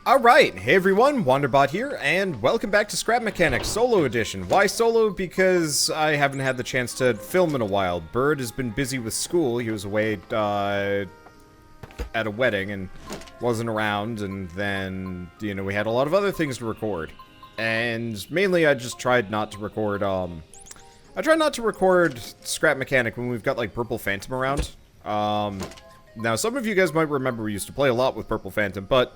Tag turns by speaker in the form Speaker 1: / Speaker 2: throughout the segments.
Speaker 1: Alright, hey everyone, Wanderbot here, and welcome back to Scrap Mechanics Solo Edition. Why solo? Because I haven't had the chance to film in a while. Bird has been busy with school. He was away at a wedding and wasn't around, and then, you know, we had a lot of other things to record. And mainly I just tried not to record, I tried not to record Scrap Mechanic when we've got, like, Purple Phantom around. Now, some of you guys might remember we used to play a lot with Purple Phantom, but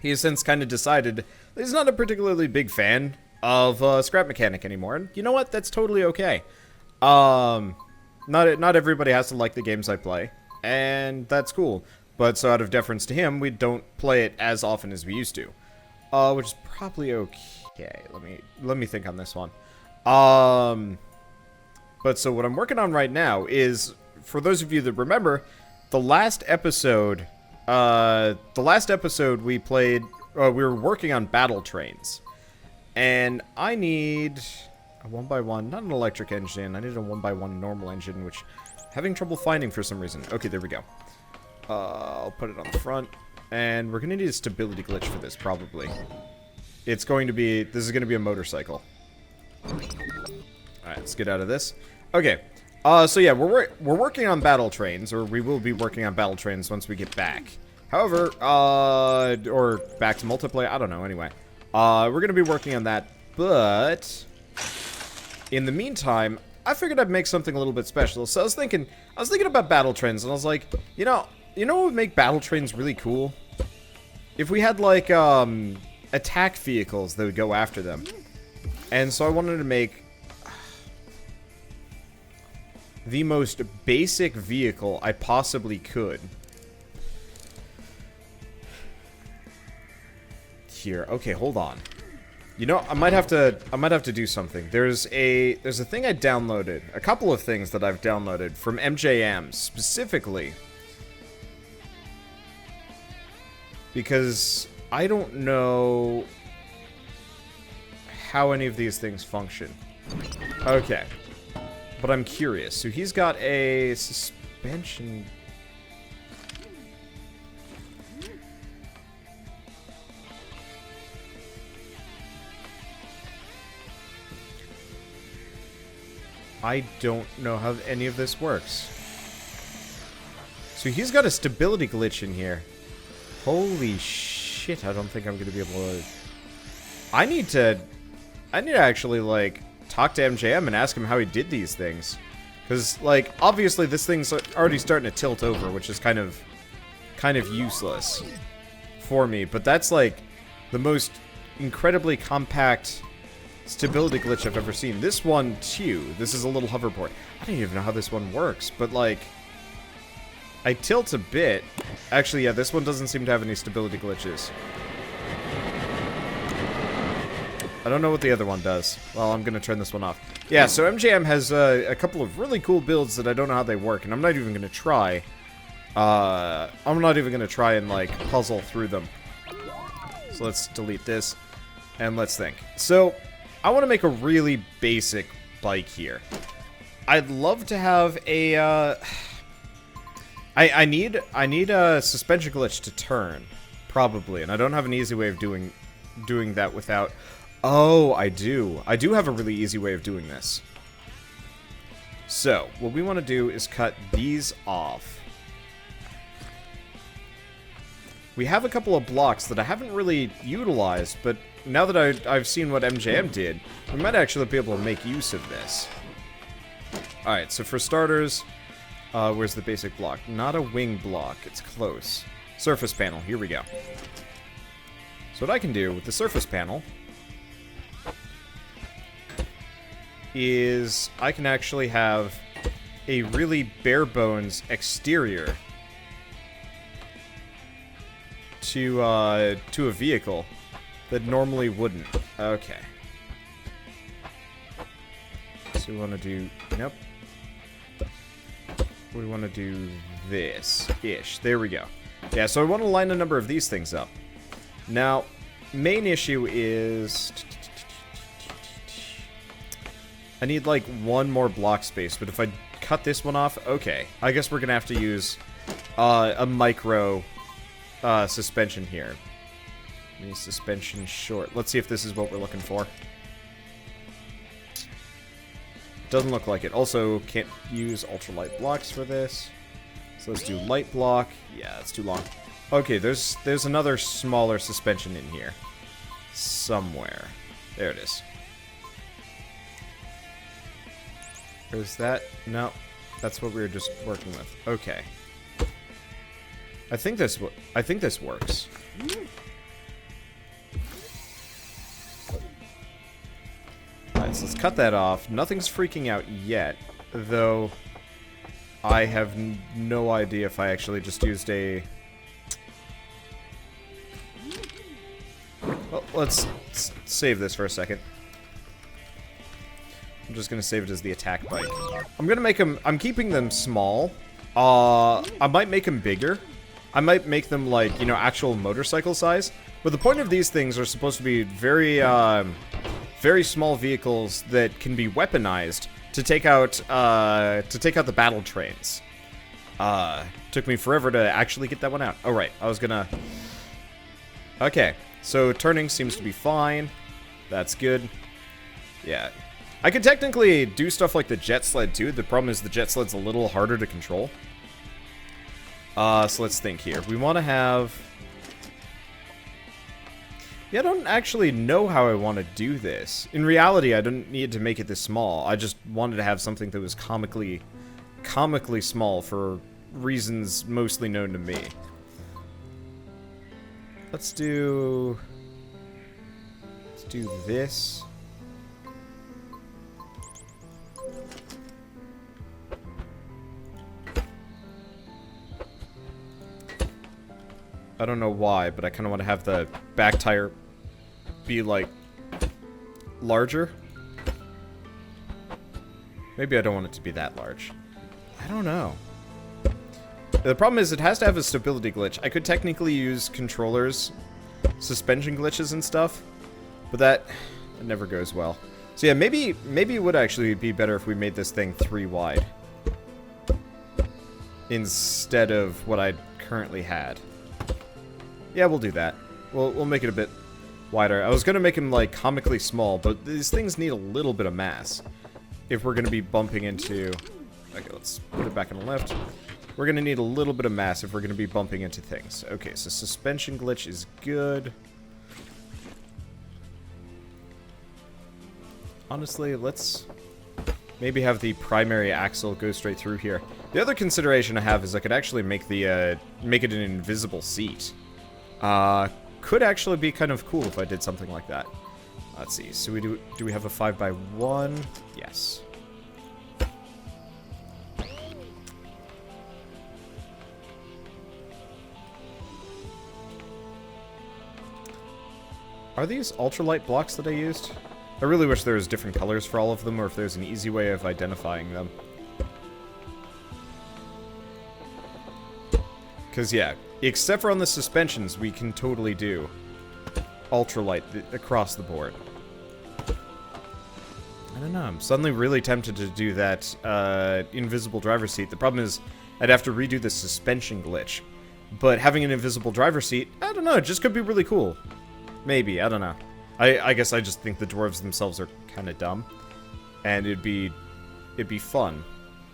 Speaker 1: he has since kind of decided that he's not a particularly big fan of Scrap Mechanic anymore. And you know what? That's totally okay. Not everybody has to like the games I play, and that's cool. But so out of deference to him, we don't play it as often as we used to. Which is probably okay. Let me think on this one. But so what I'm working on right now is, for those of you that remember, the last episode we played, we were working on battle trains. And I need a 1x1, not an electric engine, I need a 1x1 normal engine, which I'm having trouble finding for some reason. Okay, there we go. I'll put it on the front. And we're gonna need a stability glitch for this, probably. This is gonna be a motorcycle. Alright, let's get out of this. Okay. So yeah, we're working on battle trains, or we will be working on battle trains once we get back. However, or back to multiplayer, I don't know, anyway. We're gonna be working on that, but in the meantime, I figured I'd make something a little bit special. So I was thinking about battle trains, and I was like, you know what would make battle trains really cool? If we had, like, attack vehicles that would go after them. And so I wanted to make the most basic vehicle I possibly could. Here, okay, hold on. You know, I might have to do something. There's a thing I downloaded, a couple of things that I've downloaded from MJM specifically, because I don't know how any of these things function. Okay. But I'm curious. So he's got a suspension. I don't know how any of this works. So he's got a stability glitch in here. Holy shit, I don't think I'm going to be able to... I need to actually, like, talk to MJM and ask him how he did these things. Because, like, obviously this thing's already starting to tilt over, which is kind of useless for me. But that's, like, the most incredibly compact stability glitch I've ever seen. This one, too. This is a little hoverboard. I don't even know how this one works, but, like, I tilt a bit. Actually, yeah, this one doesn't seem to have any stability glitches. I don't know what the other one does. Well, I'm gonna turn this one off. Yeah, so MJM has a couple of really cool builds that I don't know how they work, and I'm not even gonna try. I'm not even gonna try and, like, puzzle through them. So let's delete this, and let's think. So, I want to make a really basic bike here. I'd love to have a, I need a suspension glitch to turn, probably, and I don't have an easy way of doing that without... Oh, I do. I do have a really easy way of doing this. So, what we want to do is cut these off. We have a couple of blocks that I haven't really utilized, but now that I've seen what MJM did, we might actually be able to make use of this. Alright, so for starters, where's the basic block? Not a wing block, it's close. Surface panel, here we go. So what I can do with the surface panel is I can actually have a really bare bones exterior to a vehicle that normally wouldn't. Okay. So we want to do... Nope. We want to do this-ish. There we go. Yeah, so I want to line a number of these things up. Now, main issue is... I need, like, one more block space, but if I cut this one off, okay. I guess we're gonna have to use a micro suspension here. Any suspension short. Let's see if this is what we're looking for. Doesn't look like it. Also, can't use ultralight blocks for this. So let's do light block. Yeah, that's too long. Okay, there's another smaller suspension in here. Somewhere. There it is. Or is that? No. That's what we were just working with. Okay. I think this works. Alright, so let's cut that off. Nothing's freaking out yet, though I have no idea if I actually just used a... Well, let's save this for a second. I'm just gonna save it as the attack bike. I'm gonna make them... I'm keeping them small. I might make them bigger. I might make them, like, you know, actual motorcycle size. But the point of these things are supposed to be very, very small vehicles that can be weaponized to take out the battle trains. Took me forever to actually get that one out. Oh, right. I was gonna... Okay. So, turning seems to be fine. That's good. Yeah. I could technically do stuff like the jet sled, too. The problem is the jet sled's a little harder to control. So let's think here. We want to have... Yeah, I don't actually know how I want to do this. In reality, I don't need to make it this small. I just wanted to have something that was comically small for reasons mostly known to me. Let's do this. I don't know why, but I kind of want to have the back tire be, like, larger. Maybe I don't want it to be that large. I don't know. The problem is it has to have a stability glitch. I could technically use controllers, suspension glitches and stuff, but that never goes well. So yeah, maybe it would actually be better if we made this thing 3 wide instead of what I currently had. Yeah, we'll do that. We'll make it a bit wider. I was gonna make him, like, comically small, but these things need a little bit of mass if we're gonna be bumping into... Okay, let's put it back on the left. We're gonna need a little bit of mass if we're gonna be bumping into things. Okay, so suspension glitch is good. Honestly, let's maybe have the primary axle go straight through here. The other consideration I have is I could actually make the make it an invisible seat. Could actually be kind of cool if I did something like that. Let's see. So do we have a 5x1? Yes. Are these ultralight blocks that I used? I really wish there was different colors for all of them, or if there's an easy way of identifying them. Because, yeah, except for on the suspensions, we can totally do ultralight across the board. I don't know, I'm suddenly really tempted to do that invisible driver's seat. The problem is, I'd have to redo the suspension glitch. But having an invisible driver's seat, I don't know, it just could be really cool. Maybe, I don't know. I guess I just think the dwarves themselves are kind of dumb. And it'd be fun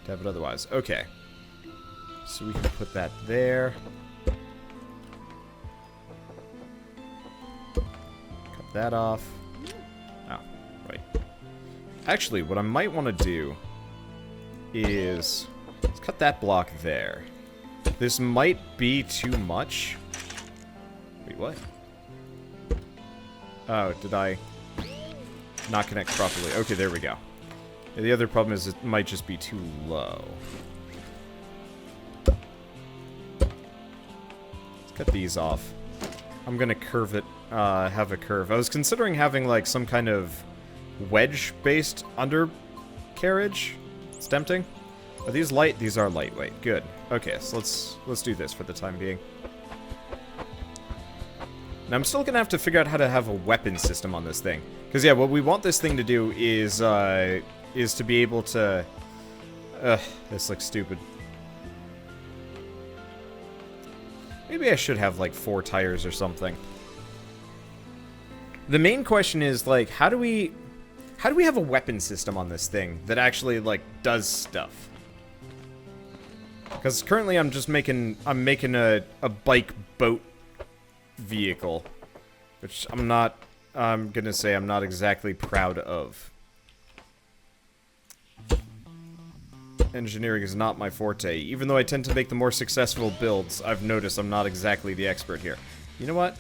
Speaker 1: to have it otherwise. Okay. So we can put that there. Cut that off. Oh, wait. Actually, what I might want to do is... Let's cut that block there. This might be too much. Wait, what? Oh, did I not connect properly? Okay, there we go. The other problem is it might just be too low. Let's cut these off. I'm gonna curve it, have a curve. I was considering having, like, some kind of wedge-based undercarriage. It's tempting. Are these light? These are lightweight. Good. Okay, so let's do this for the time being. Now, I'm still gonna have to figure out how to have a weapon system on this thing. Because, yeah, what we want this thing to do is to be able to... this looks stupid. Maybe I should have, like, 4 tires or something. The main question is, like, how do we have a weapon system on this thing that actually, like, does stuff? Because currently I'm making a bike boat vehicle, which I'm gonna say I'm not exactly proud of. Engineering is not my forte. Even though I tend to make the more successful builds, I've noticed I'm not exactly the expert here. You know what?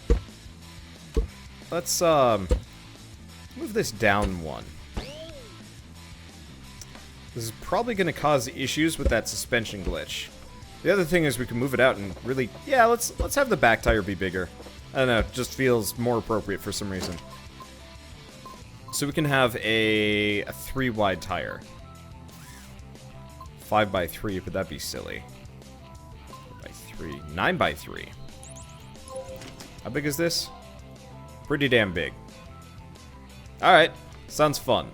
Speaker 1: Let's, move this down one. This is probably going to cause issues with that suspension glitch. The other thing is we can move it out and really... Yeah, let's have the back tire be bigger. I don't know, it just feels more appropriate for some reason. So we can have a 3-wide tire. 5x3, but that'd be silly. 4x3. 9x3. How big is this? Pretty damn big. Alright, sounds fun.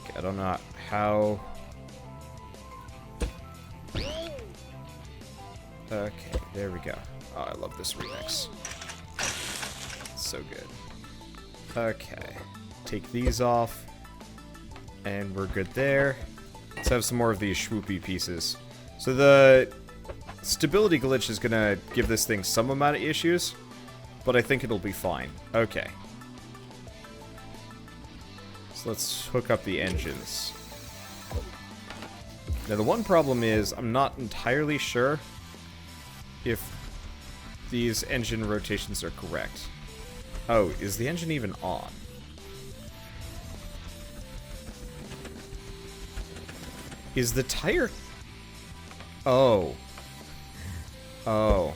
Speaker 1: Okay, I don't know how... Okay, there we go. Oh, I love this remix. It's so good. Okay. Take these off. And we're good there. Let's have some more of these swoopy pieces. So the stability glitch is gonna give this thing some amount of issues, but I think it'll be fine. Okay. So let's hook up the engines. Now the one problem is I'm not entirely sure if these engine rotations are correct. Oh, is the engine even on? Is the tire... Oh. Oh.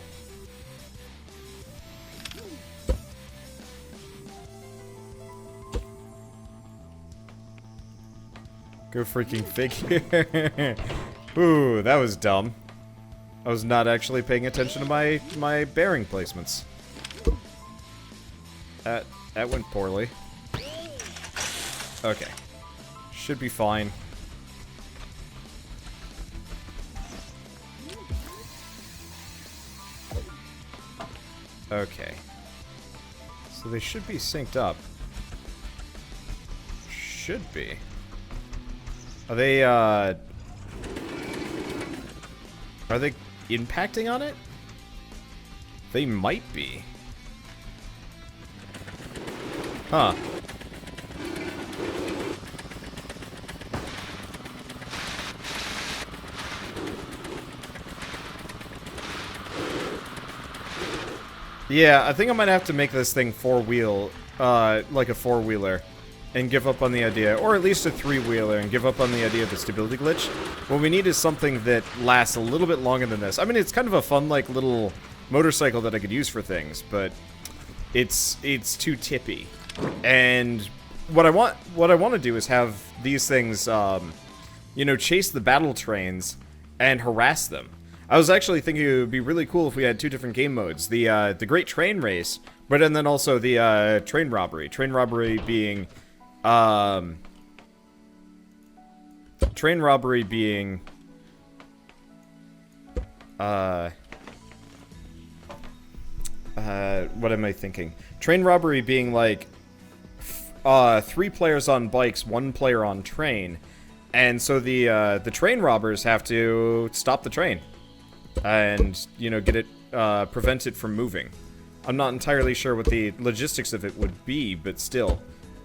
Speaker 1: Go freaking figure. Ooh, that was dumb. I was not actually paying attention to my bearing placements. That went poorly. Okay. Should be fine. Okay. So they should be synced up. Should be. Are they impacting on it? They might be. Huh. Yeah, I think I might have to make this thing four-wheel, like a four-wheeler, and give up on the idea, or at least a three-wheeler, and give up on the idea of the stability glitch. What we need is something that lasts a little bit longer than this. I mean, it's kind of a fun, like, little motorcycle that I could use for things, but it's too tippy. And what I want to do is have these things, you know, chase the battle trains and harass them. I was actually thinking it would be really cool if we had two different game modes. The Great Train Race, but then also the train robbery. Train robbery being what am I thinking? Train robbery being like 3 players on bikes, 1 player on train, and so the train robbers have to stop the train and, you know, get it prevent it from moving. I'm not entirely sure what the logistics of it would be, but still,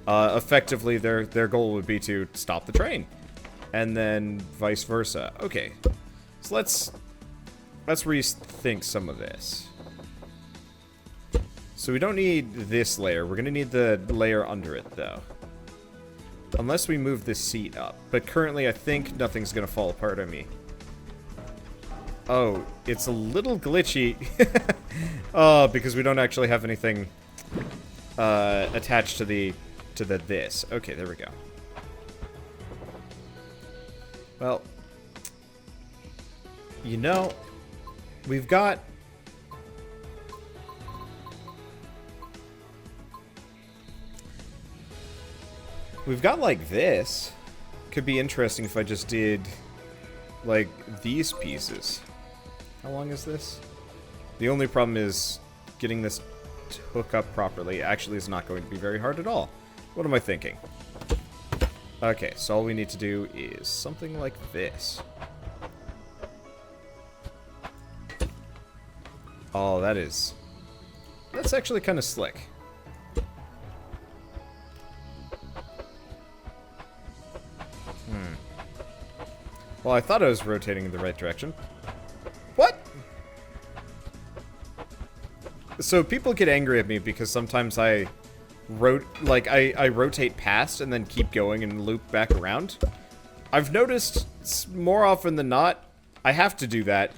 Speaker 1: effectively their goal would be to stop the train, and then vice versa. Okay, so let's rethink some of this. So we don't need this layer. We're gonna need the layer under it, though. Unless we move this seat up. But currently, I think nothing's gonna fall apart on me. Oh, it's a little glitchy. Because we don't actually have anything attached to this. Okay, there we go. Well, you know, we've got... We've got, like, this. Could be interesting if I just did, like, these pieces. How long is this? The only problem is getting this to hook up properly actually is not going to be very hard at all. What am I thinking? Okay, so all we need to do is something like this. Oh, that's actually kind of slick. Well, I thought I was rotating in the right direction. What? So people get angry at me because sometimes I rotate past and then keep going and loop back around. I've noticed more often than not, I have to do that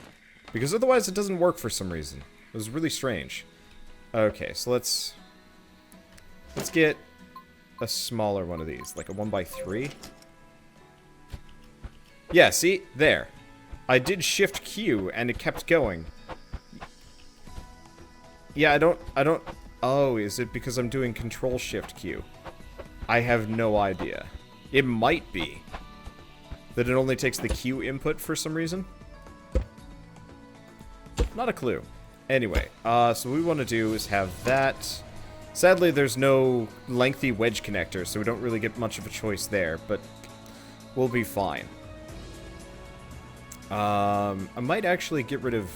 Speaker 1: because otherwise it doesn't work for some reason. It was really strange. Okay, so let's get a smaller one of these, like a 1x3. Yeah, see? There. I did Shift Q and it kept going. Yeah, I don't... Oh, is it because I'm doing Control Shift Q? I have no idea. It might be that it only takes the Q input for some reason. Not a clue. Anyway, so what we want to do is have that. Sadly, there's no lengthy wedge connector, so we don't really get much of a choice there, but we'll be fine. I might actually get rid of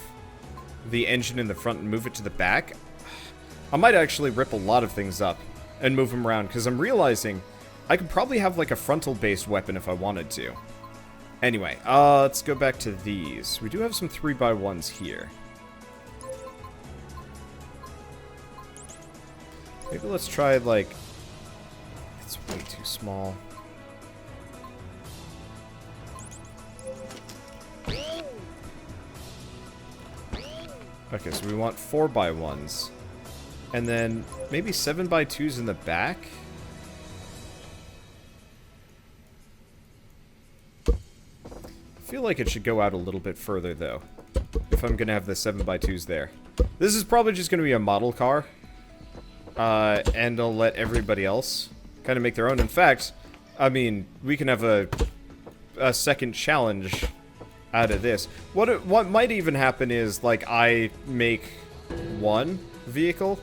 Speaker 1: the engine in the front and move it to the back. I might actually rip a lot of things up and move them around, because I'm realizing I could probably have like a frontal-based weapon if I wanted to. Anyway, let's go back to these. We do have some 3x1s here. Maybe let's try, like... It's way too small. Okay, so we want 4x1s. And then maybe 7x2s in the back? I feel like it should go out a little bit further, though. If I'm gonna have the 7x2s there. This is probably just gonna be a model car. And I'll let everybody else kind of make their own. In fact, I mean, we can have a second challenge out of this. What might even happen is, like, I make one vehicle.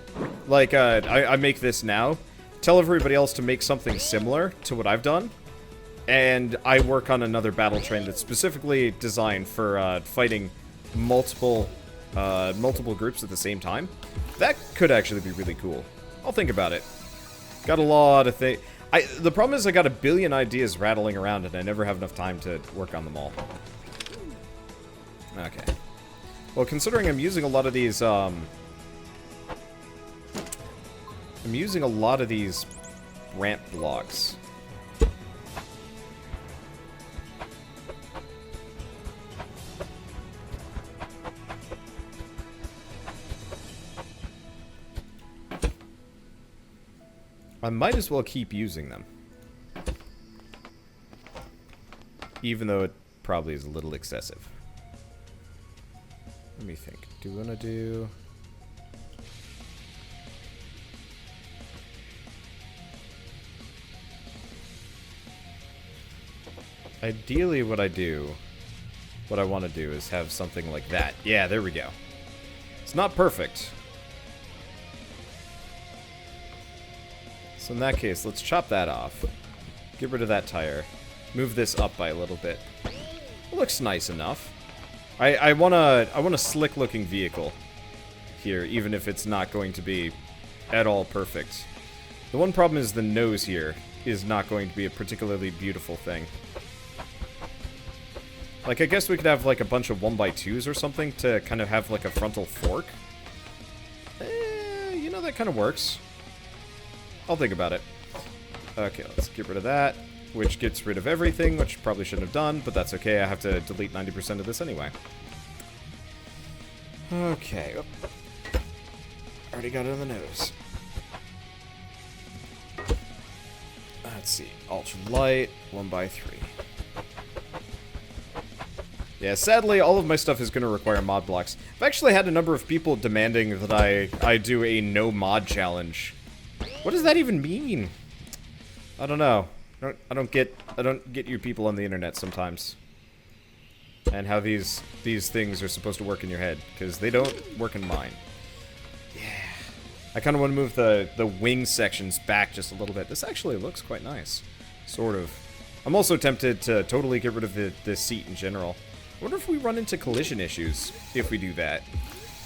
Speaker 1: Like, I make this now. Tell everybody else to make something similar to what I've done. And I work on another battle train that's specifically designed for fighting multiple groups at the same time. That could actually be really cool. I'll think about it. Got a lot of things. The problem is I got a billion ideas rattling around and I never have enough time to work on them all. Okay. Well, considering I'm using a lot of these, ramp blocks. I might as well keep using them. Even though it probably is a little excessive. Let me think. Do we want to do... Ideally what I want to do is have something like that. Yeah, there we go. It's not perfect. So in that case, let's chop that off. Get rid of that tire. Move this up by a little bit. It looks nice enough. I want a slick-looking vehicle here, even if it's not going to be at all perfect. The one problem is the nose here is not going to be a particularly beautiful thing. Like, I guess we could have, like, a bunch of 1x2s or something to kind of have, like, a frontal fork. You know, that kind of works. I'll think about it. Okay, let's get rid of that, which gets rid of everything, which probably shouldn't have done, but that's okay. I have to delete 90% of this anyway. Okay. Already got it on the nose. Let's see. Ultra light, 1x3. Yeah, sadly, all of my stuff is going to require mod blocks. I've actually had a number of people demanding that I do a no mod challenge. What does that even mean? I don't know. I don't get you people on the internet sometimes. and how these things are supposed to work in your head, because they don't work in mine. Yeah. I kind of want to move the wing sections back just a little bit. This actually looks quite nice. Sort of. I'm also tempted to totally get rid of the seat in general. I wonder if we run into collision issues if we do that.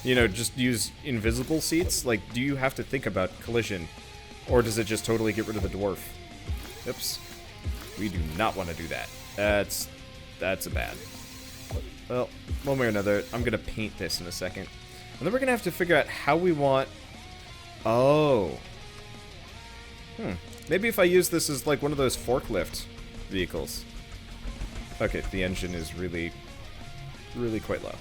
Speaker 1: You know, just use invisible seats? Like, do you have to think about collision? Or does it just totally get rid of the dwarf? Oops. We do not want to do that. That's a bad. Well, one way or another, I'm going to paint this in a second. And then we're going to have to figure out how we want... Oh. Maybe if I use this as like one of those forklift vehicles. Okay, the engine is really quite low.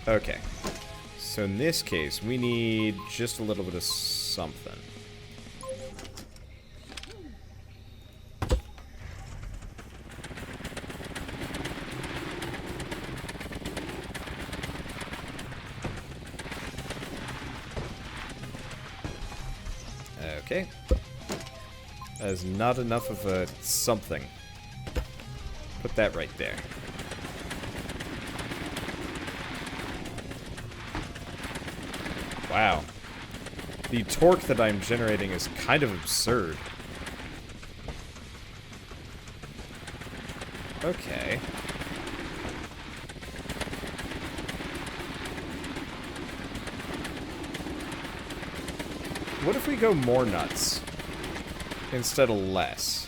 Speaker 1: Okay. So in this case, we need just a little bit of something. Okay. That is not enough of a something. Put that right there. Wow. The torque that I'm generating is kind of absurd. Okay. What if we go more nuts instead of less?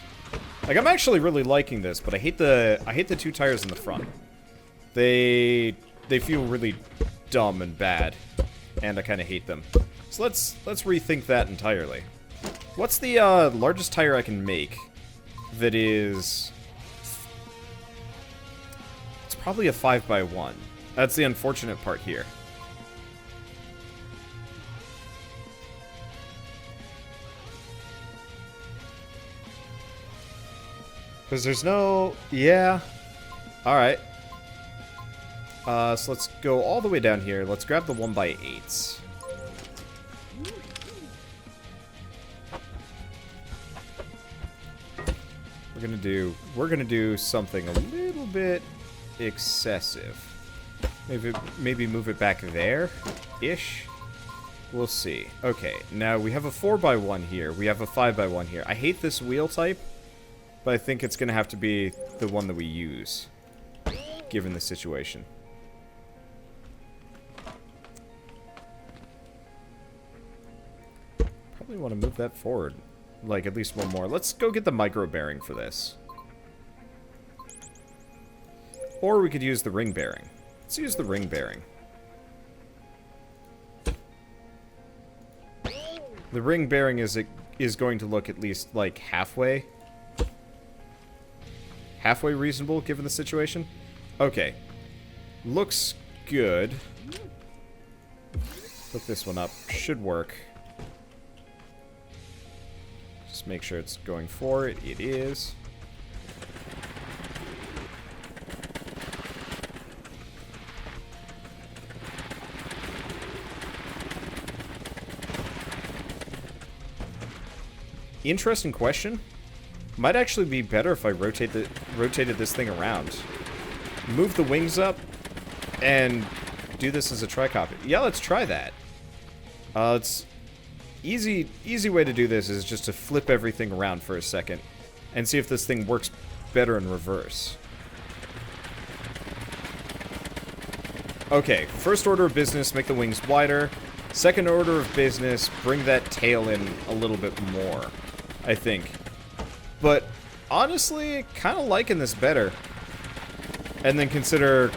Speaker 1: Like, I'm actually really liking this, but I hate the two tires in the front. They feel really dumb and bad, and I kind of hate them. So let's rethink that entirely. What's the largest tire I can make that is... It's probably a 5x1. That's the unfortunate part here. Because there's no... Yeah. Alright. So let's go all the way down here. Let's grab the 1x8s. We're gonna do something a little bit excessive. Maybe move it back there-ish. We'll see. Okay, now we have a 4x1 here. We have a 5x1 here. I hate this wheel type, but I think it's gonna have to be the one that we use, given the situation. Probably want to move that forward. Like, at least one more. Let's go get the micro bearing for this. Or we could use the ring bearing. Let's use the ring bearing. The ring bearing is going to look at least, like, halfway reasonable, given the situation. Okay. Looks good. Put this one up. Should work. Just make sure it's going for it. It is. Interesting question. Might actually be better if I rotated this thing around. Move the wings up and do this as a tricop. Yeah, let's try that. It's easy way to do this is just to flip everything around for a second and see if this thing works better in reverse. Okay, first order of business, make the wings wider. Second order of business, bring that tail in a little bit more, I think. But honestly, kind of liking this better. And then consider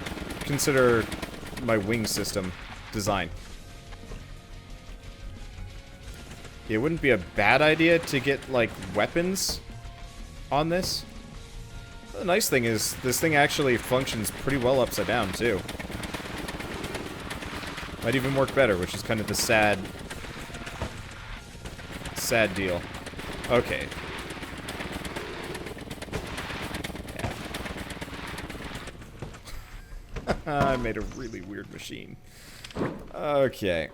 Speaker 1: my wing system design. It wouldn't be a bad idea to get, like, weapons on this. The nice thing is, this thing actually functions pretty well upside down, too. Might even work better, which is kind of the sad deal. Okay. Yeah. I made a really weird machine. Okay.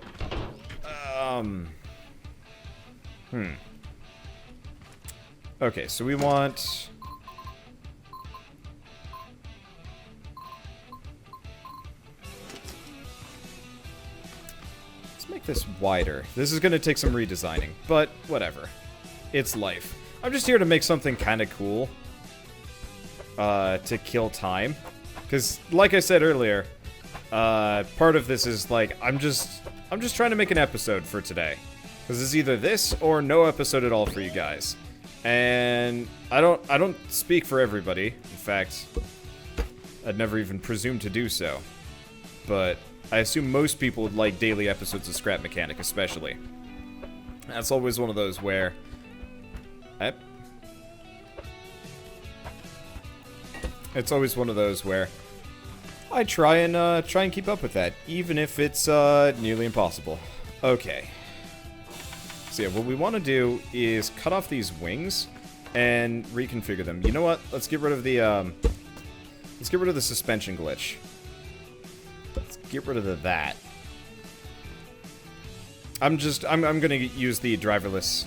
Speaker 1: Okay, so we want... Let's make this wider. This is going to take some redesigning, but whatever. It's life. I'm just here to make something kind of cool. To kill time. Because, like I said earlier, part of this is, like, I'm just trying to make an episode for today. Because it's either this or no episode at all for you guys. And I don't speak for everybody. In fact, I'd never even presume to do so. But I assume most people would like daily episodes of Scrap Mechanic, especially. That's always one of those where... It's always one of those where I try and keep up with that, even if it's nearly impossible. Okay. So yeah, what we want to do is cut off these wings and reconfigure them. You know what? Let's get rid of the suspension glitch. Let's get rid of that. I'm gonna use the driverless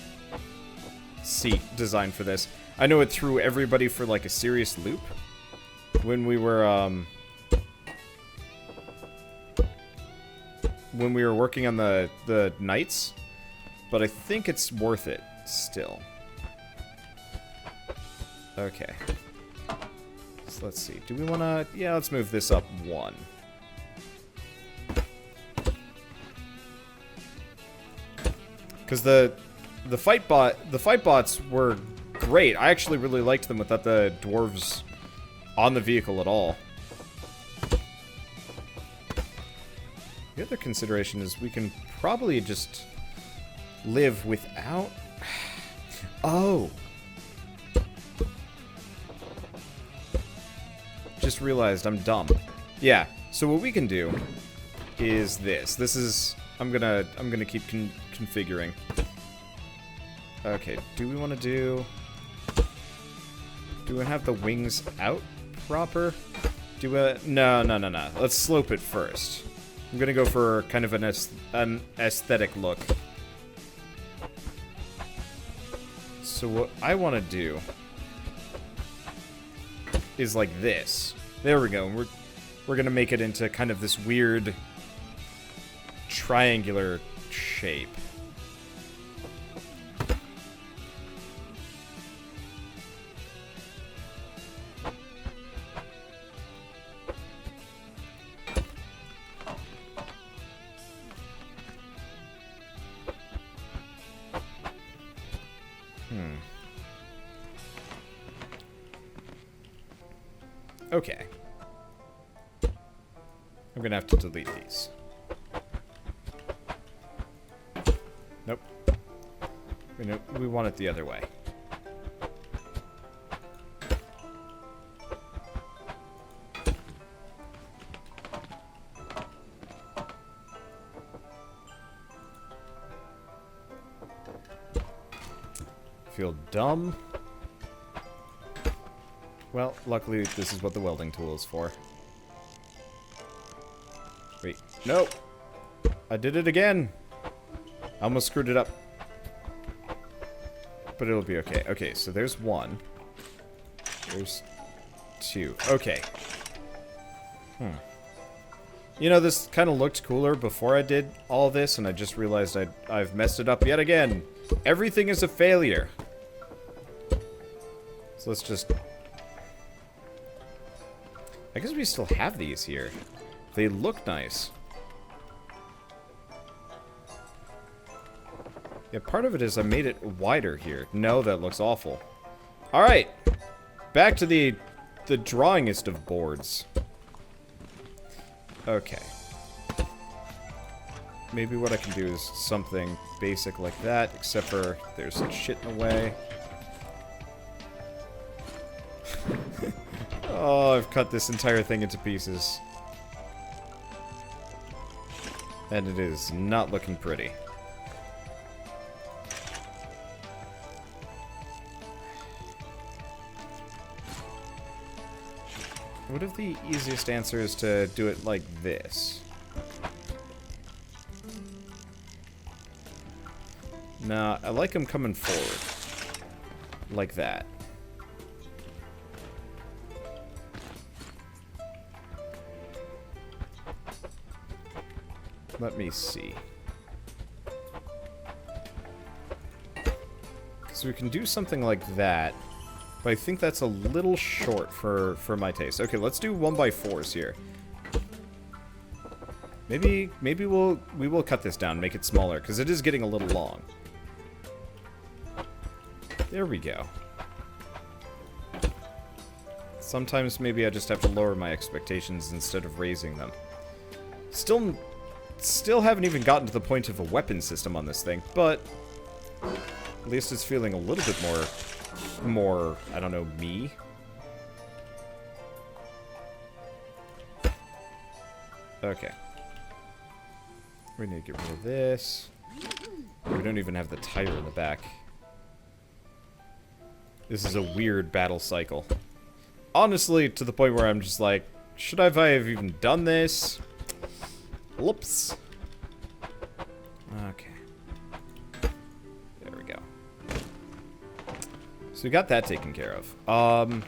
Speaker 1: seat design for this. I know it threw everybody for like a serious loop when we were working on the nights, but I think it's worth it still. Okay. So let's see. Do we want to... Yeah, let's move this up one. Because the Fightbots were great. I actually really liked them without the dwarves on the vehicle at all. The other consideration is we can probably just live without... Oh! Just realized I'm dumb. Yeah, so what we can do is this. This is... I'm gonna keep configuring. Okay, do we want to do... Do we have the wings out proper? No. Let's slope it first. I'm gonna go for kind of an aesthetic look. So what I want to do is like this. There we go. We're gonna make it into kind of this weird triangular shape. Okay. I'm gonna have to delete these. Nope. We want it the other way. Feel dumb? Well, luckily this is what the welding tool is for. Wait, no! I did it again! I almost screwed it up. But it'll be okay. Okay, so there's one. There's two. Okay. You know, this kind of looked cooler before I did all this, and I just realized I've messed it up yet again. Everything is a failure. So let's just... I guess we still have these here. They look nice. Yeah, part of it is I made it wider here. No, that looks awful. Alright. Back to the drawingest of boards. Okay. Maybe what I can do is something basic like that, except for there's some shit in the way. Oh, I've cut this entire thing into pieces. And it is not looking pretty. What if the easiest answer is to do it like this? Nah, I like them coming forward. like that. Let me see. So we can do something like that, but I think that's a little short for my taste. Okay, let's do 1x4s here. Maybe we will cut this down, make it smaller, because it is getting a little long. There we go. Sometimes maybe I just have to lower my expectations instead of raising them. Still haven't even gotten to the point of a weapon system on this thing, but at least it's feeling a little bit more, I don't know, me. Okay. We need to get rid of this. We don't even have the tire in the back. This is a weird battle cycle. Honestly, to the point where I'm just like, should I have even done this? Whoops. Okay. There we go. So we got that taken care of.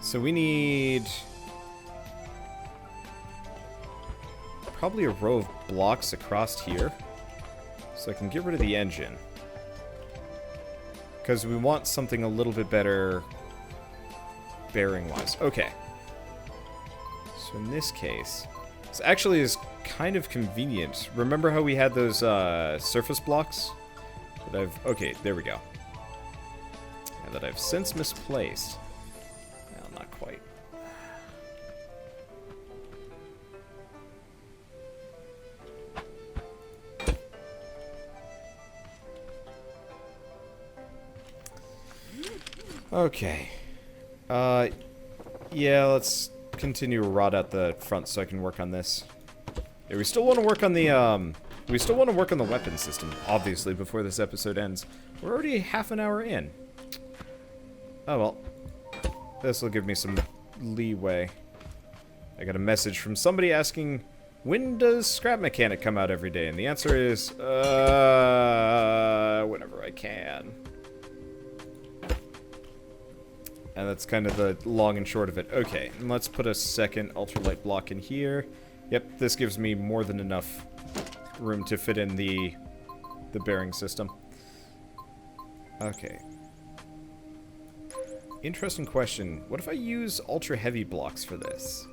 Speaker 1: So we need probably a row of blocks across here, so I can get rid of the engine. Because we want something a little bit better bearing-wise. Okay. So in this case, this actually is kind of convenient. Remember how we had those surface blocks? Okay, there we go. Yeah, that I've since misplaced. Well, not quite. Okay. Yeah, let's continue to rot out the front so I can work on this. Yeah, we still want to work on the, we still want to work on the weapon system, obviously, before this episode ends. We're already half an hour in. Oh, well. This will give me some leeway. I got a message from somebody asking, when does Scrap Mechanic come out every day? And the answer is, whenever I can. And that's kind of the long and short of it. Okay, and let's put a second ultralight block in here. Yep, this gives me more than enough room to fit in the bearing system. Okay. Interesting question. What if I use ultra heavy blocks for this?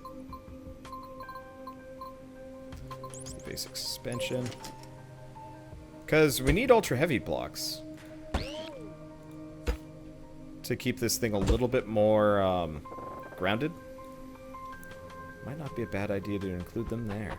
Speaker 1: The basic suspension. Because we need ultra heavy blocks to keep this thing a little bit more grounded. Might not be a bad idea to include them there.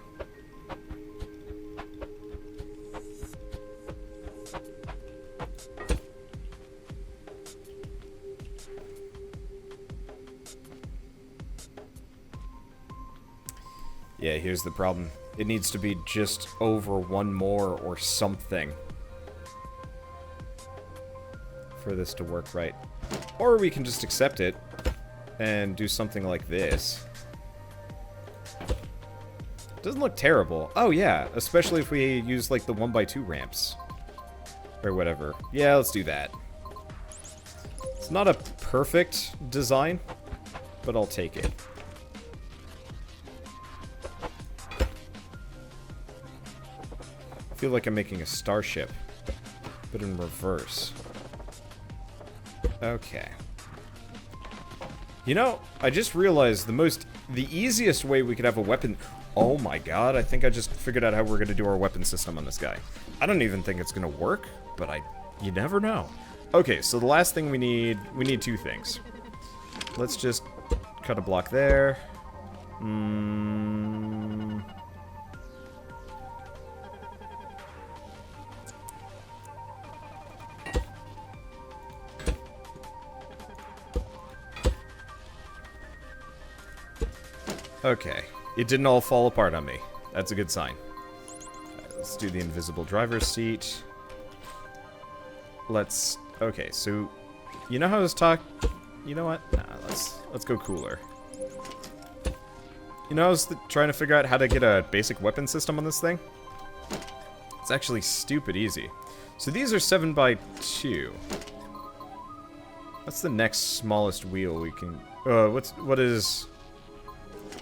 Speaker 1: Yeah, here's the problem. It needs to be just over one more or something for this to work right. Or we can just accept it and do something like this. Doesn't look terrible. Oh yeah, especially if we use like the 1x2 ramps. Or whatever. Yeah, let's do that. It's not a perfect design, but I'll take it. I feel like I'm making a starship, but in reverse. Okay. You know, I just realized the easiest way we could have a weapon... Oh my god, I think I just figured out how we're going to do our weapon system on this guy. I don't even think it's going to work, but you never know. Okay, so the last thing we need two things. Let's just cut a block there. Okay, it didn't all fall apart on me. That's a good sign. Right, let's do the invisible driver's seat. Okay, so you know how I was you know what? Nah, let's go cooler. You know, I was trying to figure out how to get a basic weapon system on this thing. It's actually stupid easy. So these are 7x2. What's the next smallest wheel we can... what is...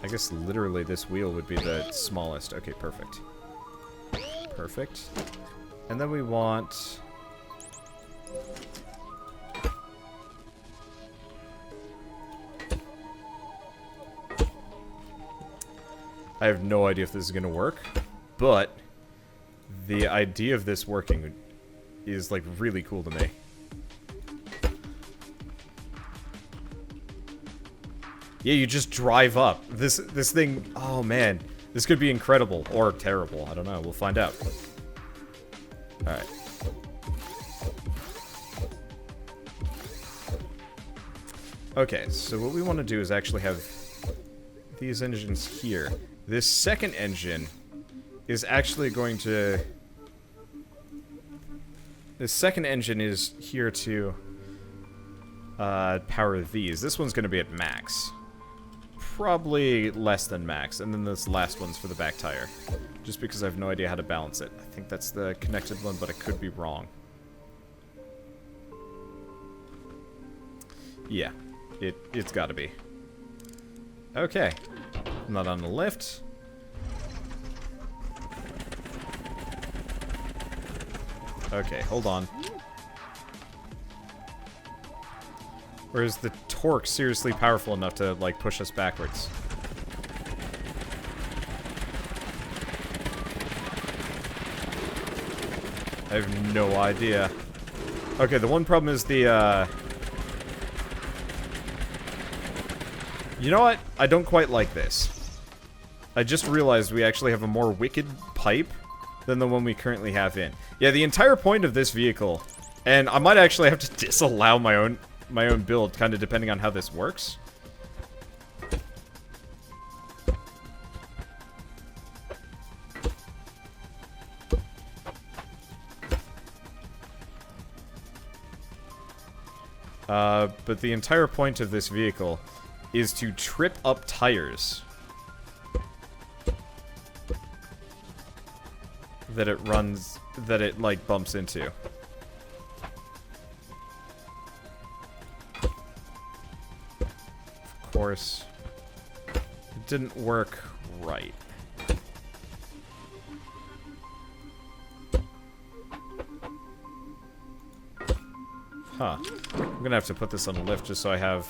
Speaker 1: I guess literally this wheel would be the smallest. Okay, perfect. Perfect. And then we want... I have no idea if this is going to work, but the idea of this working is, like, really cool to me. Yeah, you just drive up. This thing, oh man, this could be incredible or terrible. I don't know. We'll find out. All right. Okay, so what we want to do is actually have these engines here. This second engine is actually going to... This second engine is here to power these. This one's going to be at max. Probably less than max. And then this last one's for the back tire. Just because I have no idea how to balance it. I think that's the connected one, but I could be wrong. Yeah, it's got to be. Okay. Not on the lift. Okay, hold on. Or is the torque seriously powerful enough to, like, push us backwards? I have no idea. Okay, the one problem is the, You know what? I don't quite like this. I just realized we actually have a more wicked pipe than the one we currently have in. Yeah, the entire point of this vehicle, and I might actually have to disallow my own build, kind of depending on how this works. But the entire point of this vehicle is to trip up tires that it runs, that it, like, bumps into. Of course, it didn't work right. Huh. I'm gonna have to put this on a lift just so I have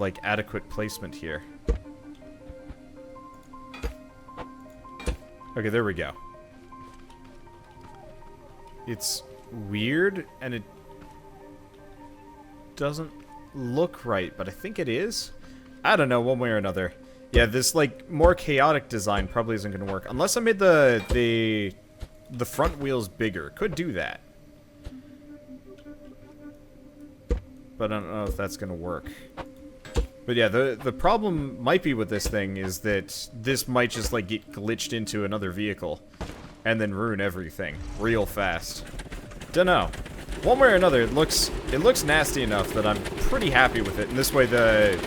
Speaker 1: like adequate placement here. Okay, there we go. It's weird and it doesn't look right, but I think it is. I don't know, one way or another. Yeah, this like more chaotic design probably isn't gonna work unless I made the front wheels bigger. Could do that. But I don't know if that's gonna work. But yeah, the problem might be with this thing is that this might just like get glitched into another vehicle and then ruin everything real fast. Dunno. One way or another, it looks nasty enough that I'm pretty happy with it. And this way the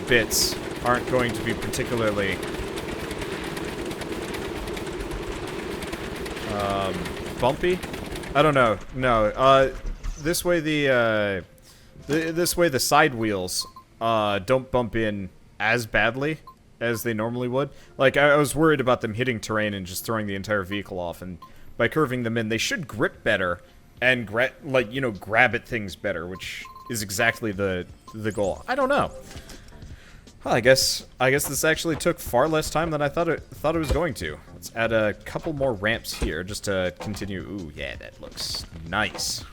Speaker 1: bits aren't going to be particularly bumpy. I don't know. No. This way this way the side wheels don't bump in as badly as they normally would. Like, I was worried about them hitting terrain and just throwing the entire vehicle off, and by curving them in, they should grip better and grab at things better, which is exactly the goal. I don't know. Well, I guess this actually took far less time than I thought it was going to. Let's add a couple more ramps here just to continue. Ooh, yeah, that looks nice.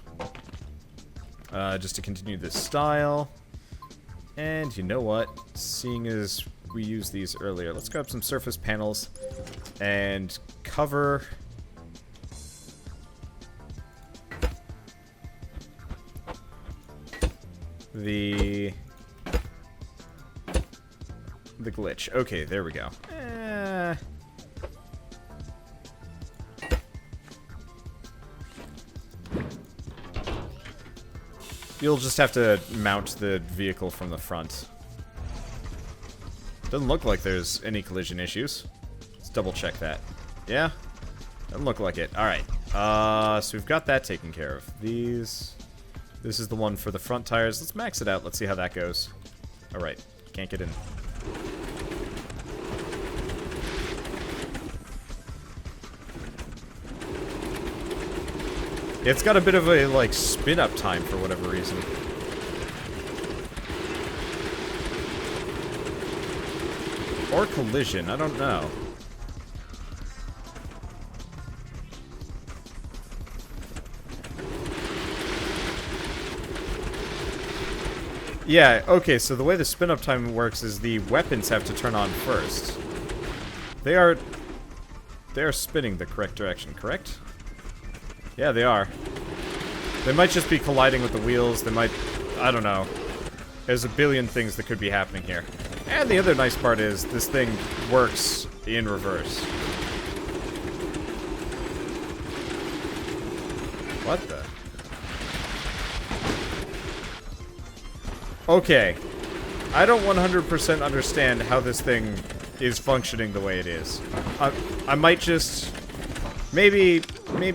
Speaker 1: Just to continue this style. And you know what? Seeing as we used these earlier, let's grab some surface panels and cover the glitch. Okay, there we go. You'll just have to mount the vehicle from the front. Doesn't look like there's any collision issues. Let's double check that. Yeah? Doesn't look like it. Alright. So we've got that taken care of. This is the one for the front tires. Let's max it out. Let's see how that goes. Alright, can't get in. It's got a bit of a, like, spin-up time for whatever reason. Or collision, I don't know. Yeah, okay, so the way the spin-up time works is the weapons have to turn on first. They are spinning the correct direction, correct? Yeah, they are. They might just be colliding with the wheels, they might... I don't know. There's a billion things that could be happening here. And the other nice part is, this thing works in reverse. What the... Okay, I don't 100% understand how this thing is functioning the way it is. I might just... Maybe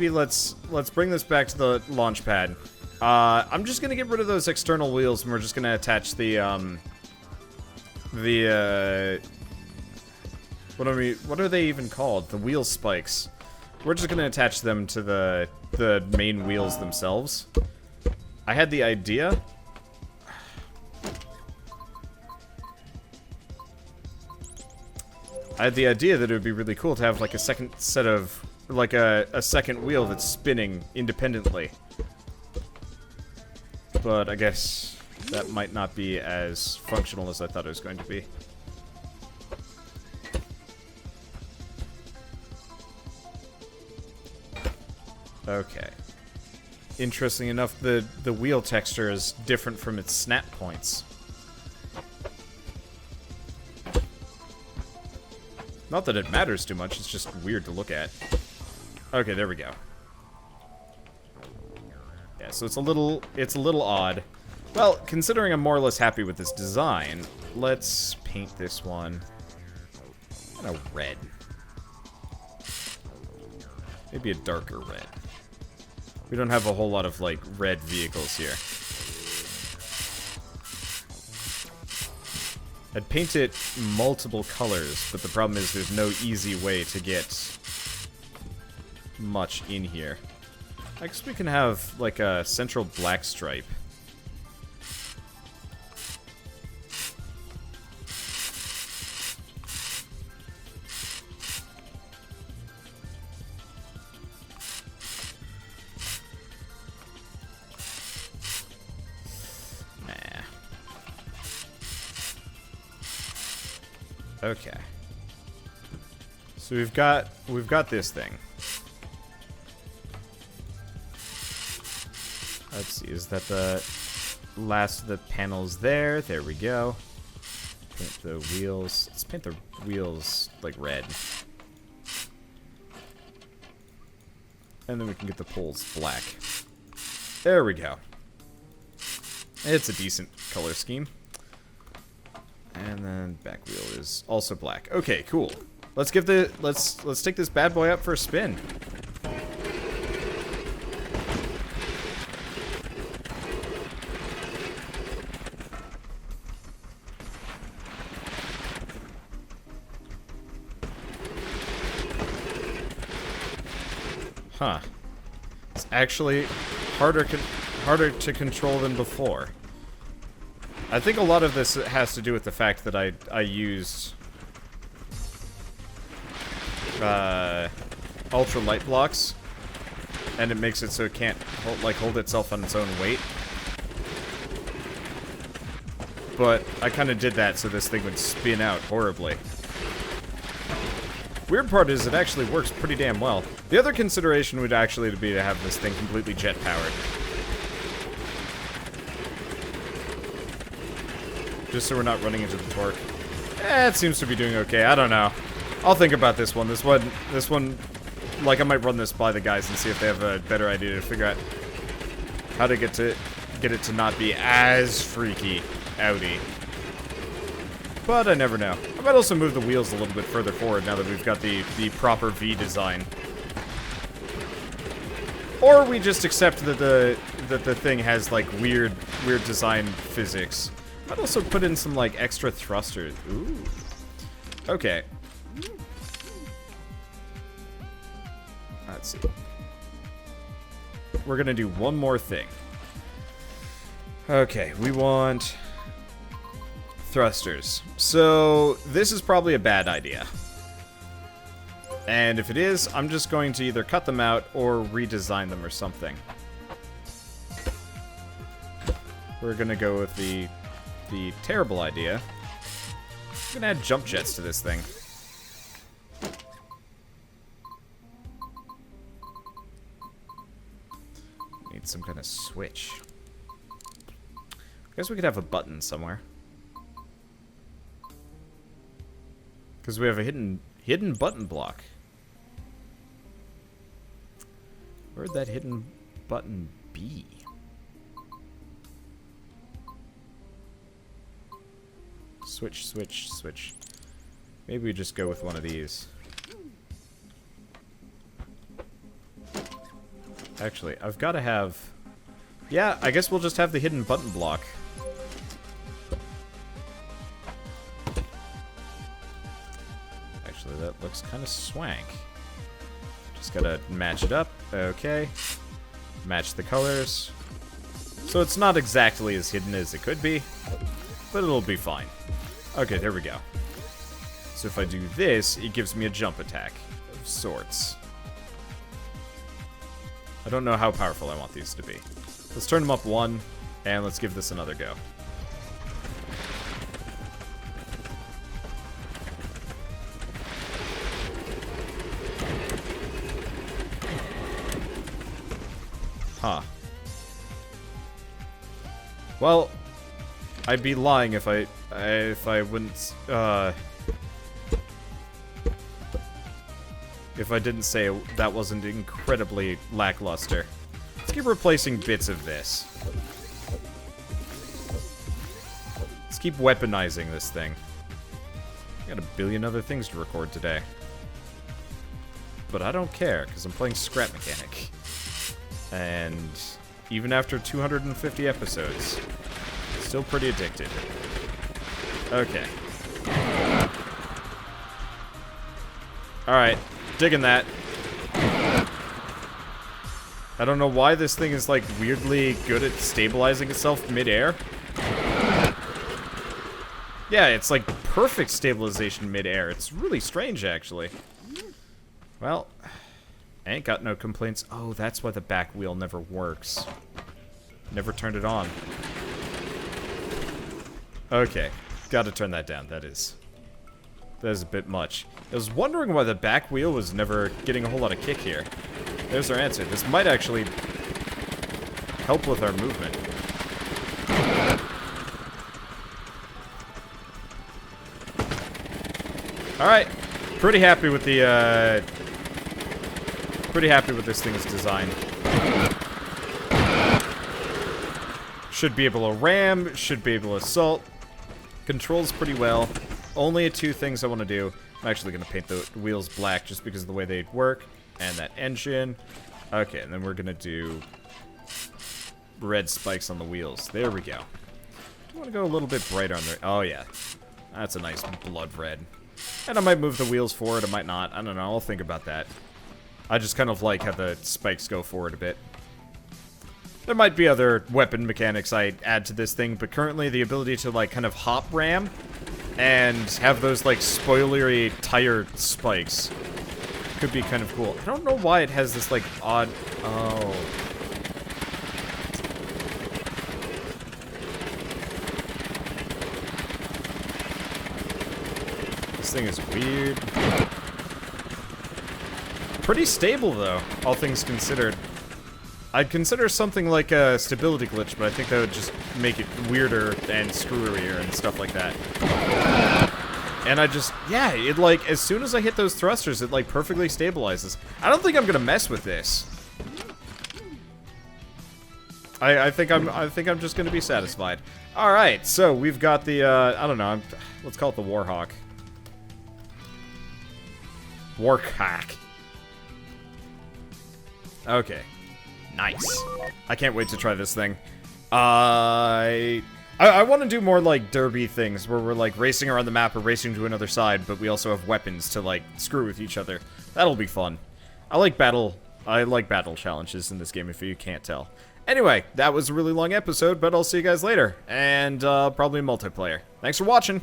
Speaker 1: let's bring this back to the launch pad. I'm just gonna get rid of those external wheels and we're just gonna attach the what are they even called? The wheel spikes. We're just gonna attach them to the main wheels themselves. I had the idea... that it would be really cool to have like a second set of, like a second wheel that's spinning independently. But I guess that might not be as functional as I thought it was going to be. Okay. Interesting enough, the wheel texture is different from its snap points. Not that it matters too much, it's just weird to look at. Okay, there we go. Yeah, so it's a little odd. Well, considering I'm more or less happy with this design, let's paint this one kind of red. Maybe a darker red. We don't have a whole lot of, like, red vehicles here. I'd paint it multiple colors, but the problem is there's no easy way to get much in here. I guess we can have, like, a central black stripe. Okay. So we've got this thing. Let's see, is that the last of the panels there? There we go. Paint the wheels. Let's paint the wheels like red. And then we can get the poles black. There we go. It's a decent color scheme. And then back wheel is also black. Okay, cool. Let's take this bad boy up for a spin. Huh. It's actually harder to control than before. I think a lot of this has to do with the fact that I used ultra light blocks, and it makes it so it can't hold itself on its own weight. But I kind of did that so this thing would spin out horribly. Weird part is it actually works pretty damn well. The other consideration would actually be to have this thing completely jet powered. Just so we're not running into the torque. It seems to be doing okay. I don't know. I'll think about this one. This one, like, I might run this by the guys and see if they have a better idea to figure out how to get it to not be as freaky outy. But I never know. I might also move the wheels a little bit further forward now that we've got the proper V design. Or we just accept that the thing has, like, weird design physics. I'd also put in some, like, extra thrusters. Ooh. Okay. Let's see. We're gonna do one more thing. Okay, we want thrusters. So, this is probably a bad idea. And if it is, I'm just going to either cut them out or redesign them or something. We're gonna go with the terrible idea. I'm gonna add jump jets to this thing. Need some kind of switch. I guess we could have a button somewhere. Because we have a hidden button block. Where'd that hidden button be? Switch, switch, switch. Maybe we just go with one of these. Actually, I've got to have... Yeah, I guess we'll just have the hidden button block. Actually, that looks kind of swank. Just gotta match it up. Okay. Match the colors. So it's not exactly as hidden as it could be, but it'll be fine. Okay, there we go. So if I do this, it gives me a jump attack of sorts. I don't know how powerful I want these to be. Let's turn them up one, and let's give this another go. Huh. Well, I'd be lying if I wouldn't, if I didn't say that wasn't incredibly lackluster. Let's keep replacing bits of this. Let's keep weaponizing this thing. I got a billion other things to record today. But I don't care, because I'm playing Scrap Mechanic. And even after 250 episodes, still pretty addicted. Okay. Alright, digging that. I don't know why this thing is, like, weirdly good at stabilizing itself mid-air. Yeah, it's, like, perfect stabilization mid-air. It's really strange, actually. Well, I ain't got no complaints. Oh, that's why the back wheel never works. Never turned it on. Okay, gotta turn that down. That is a bit much. I was wondering why the back wheel was never getting a whole lot of kick here. There's our answer. This might actually help with our movement. Alright, pretty happy with the, pretty happy with this thing's design. Should be able to ram, should be able to assault. Controls pretty well. Only two things I want to do. I'm actually going to paint the wheels black just because of the way they work. And that engine. Okay, and then we're going to do red spikes on the wheels. There we go. I want to go a little bit brighter on there. Oh, yeah. That's a nice blood red. And I might move the wheels forward, I might not. I don't know, I'll think about that. I just kind of like how the spikes go forward a bit. There might be other weapon mechanics I add to this thing, but currently the ability to, like, kind of hop ram and have those, like, spoilery tire spikes could be kind of cool. I don't know why it has this, like, odd... Oh. This thing is weird. Pretty stable, though, all things considered. I'd consider something like a stability glitch, but I think that would just make it weirder and screwier and stuff like that. And I just, yeah, it like, as soon as I hit those thrusters, it like perfectly stabilizes. I don't think I'm gonna mess with this. I think I'm just gonna be satisfied. All right, so we've got the, I don't know, let's call it the Warhawk. Warhawk. Okay. Nice. I can't wait to try this thing. I want to do more, like, derby things, where we're, like, racing around the map or racing to another side, but we also have weapons to, like, screw with each other. That'll be fun. I like battle challenges in this game, if you can't tell. Anyway, that was a really long episode, but I'll see you guys later. And, probably multiplayer. Thanks for watching!